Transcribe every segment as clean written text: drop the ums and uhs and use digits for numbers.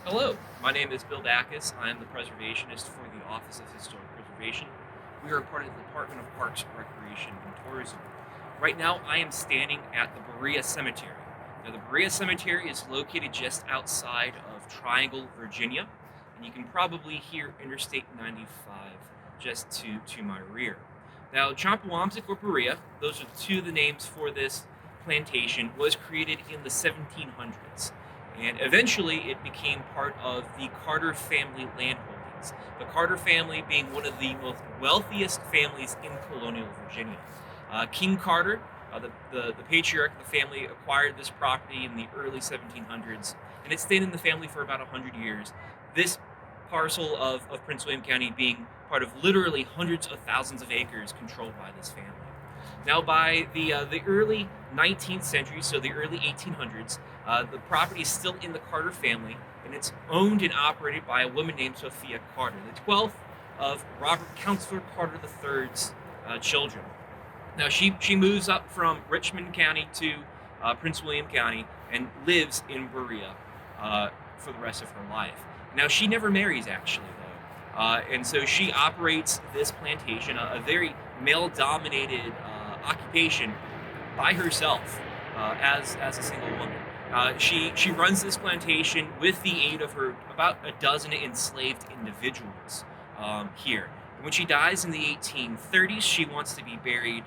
Hello, my name is Bill Backus. I am the Preservationist for the Office of Historic Preservation. We are a part of the Department of Parks, Recreation, and Tourism. Right now, I am standing at the Berea Cemetery. Now, the Berea Cemetery is located just outside of Triangle, Virginia, and you can probably hear Interstate 95 just to my rear. Now, Champawamzik or Berea, those are two of the names for this plantation, was created in the 1700s and eventually it became part of the Carter family land holdings. The Carter family being one of the most wealthiest families in colonial Virginia. King Carter, the patriarch of the family, acquired this property in the early 1700s, and it stayed in the family for about 100 years. This parcel of Prince William County being part of literally hundreds of thousands of acres controlled by this family. Now, by the early 19th century, so the early 1800s, the property is still in the Carter family, and it's owned and operated by a woman named Sophia Carter, the 12th of Robert Counselor Carter III's children. Now, she moves up from Richmond County to Prince William County and lives in Berea for the rest of her life. Now, she never marries, actually, though. And so she operates this plantation, a very male dominated occupation, by herself as a single woman. She runs this plantation with the aid of her about a dozen enslaved individuals here. When she dies in the 1830s, she wants to be buried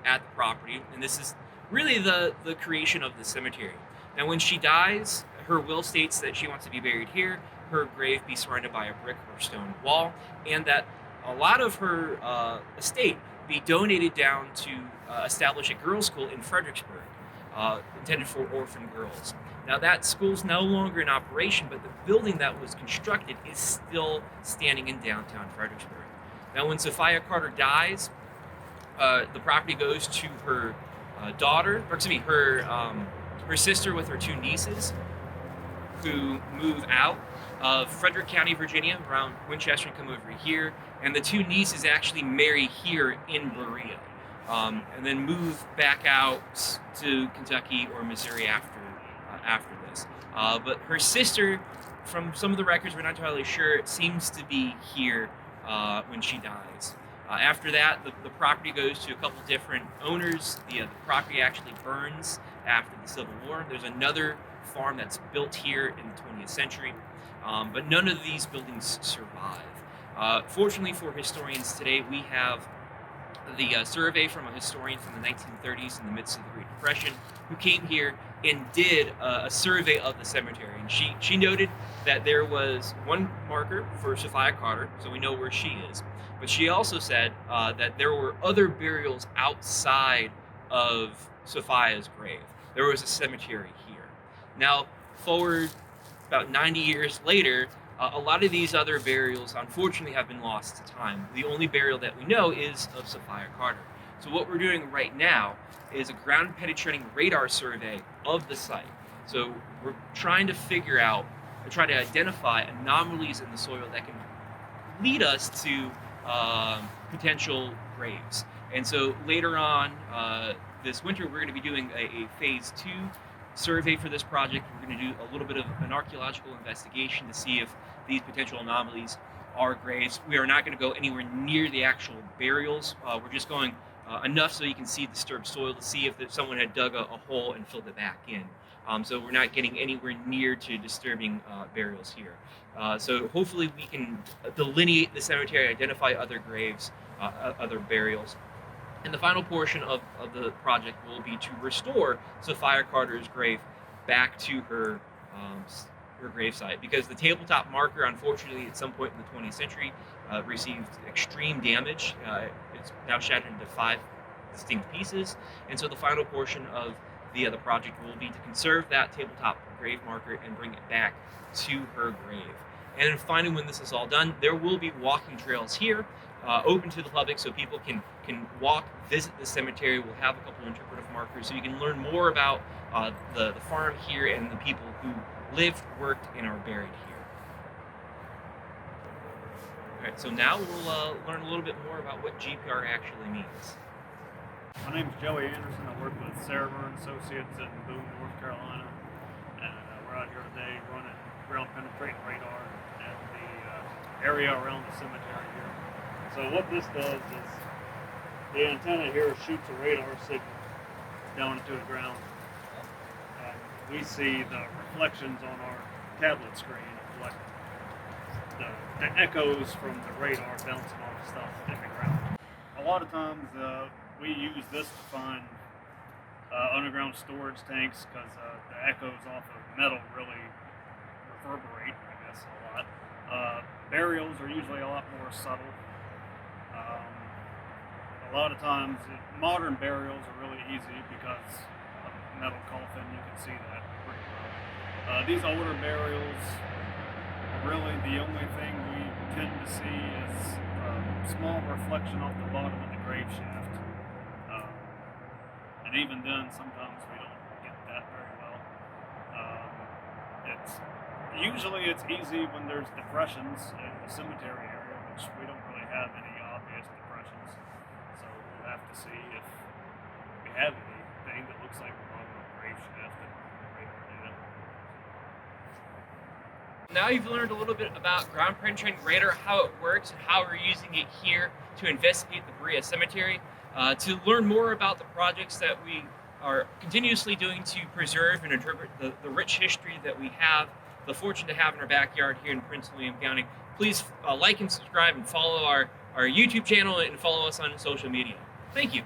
at the property, and this is really the creation of the cemetery. Now, when she dies, her will states that she wants to be buried here, her grave be surrounded by a brick or stone wall, and that a lot of her estate be donated down to establish a girls' school in Fredericksburg, intended for orphan girls. Now, that school's no longer in operation, but the building that was constructed is still standing in downtown Fredericksburg. Now, when Sophia Carter dies, the property goes to her daughter, or excuse me, her sister with her two nieces, who move out of Frederick County, Virginia, around Winchester, and come over here. And the two nieces actually marry here in Berea, and then move back out to Kentucky or Missouri after this. But her sister, from some of the records, we're not entirely sure, seems to be here when she dies. After that, the property goes to a couple different owners. The property actually burns after the Civil War. There's another farm that's built here in the 20th century, but none of these buildings survive. Fortunately for historians today, we have the survey from a historian from the 1930s in the midst of the Great Depression who came here and did a survey of the cemetery. And she noted that there was one marker for Sophia Carter, so we know where she is. But she also said that there were other burials outside of Sophia's grave. There was a cemetery here. Now, forward about 90 years later, a lot of these other burials, unfortunately, have been lost to time. The only burial that we know is of Sophia Carter. So what we're doing right now is a ground-penetrating radar survey of the site. So we're trying to figure out, or trying to identify anomalies in the soil that can lead us to potential graves. And so later on this winter, we're going to be doing a phase 2 survey for this project. We're going to do a little bit of an archaeological investigation to see if these potential anomalies are graves. We are not going to go anywhere near the actual burials. We're just going enough so you can see disturbed soil to see if someone had dug a hole and filled it back in. So we're not getting anywhere near to disturbing burials here. So hopefully we can delineate the cemetery, identify other graves, other burials. And the final portion of the project will be to restore Sophia Carter's grave back to her gravesite, because the tabletop marker, unfortunately, at some point in the 20th century, received extreme damage. It's now shattered into 5 distinct pieces, and so the final portion of the project will be to conserve that tabletop grave marker and bring it back to her grave. And then finally, when this is all done, there will be walking trails here, open to the public, so people can walk, visit the cemetery. We'll have a couple interpretive markers so you can learn more about the farm here and the people who lived, worked, and are buried here. All right, so now we'll learn a little bit more about what GPR actually means. My name is Joey Anderson. I work with Sarah Associates in Boone, North Carolina, and we're out here today running ground penetrating radar in the area around the cemetery here. So what this does is the antenna here shoots a radar signal down into the ground. And we see the reflections on our tablet screen of like the echoes from the radar bouncing off stuff in the ground. A lot of times we use this to find underground storage tanks because the echoes off of metal really reverberate, I guess, a lot. Burials are usually a lot more subtle. A lot of times, modern burials are really easy because of metal coffin, you can see that pretty well. These older burials, really the only thing we tend to see is a small reflection off the bottom of the grave shaft. And even then, sometimes we don't get that very well. Usually it's easy when there's depressions in the cemetery area, which we don't really have any obvious depressions. So we'll have to see if we have anything that looks like the bottom of the grave shaft and radar data. Now you've learned a little bit about ground penetrating radar, how it works, and how we're using it here to investigate the Berea Cemetery. To learn more about the projects that we are continuously doing to preserve and interpret the rich history that we have the fortune to have in our backyard here in Prince William County, please like and subscribe and follow our YouTube channel and follow us on social media. Thank you.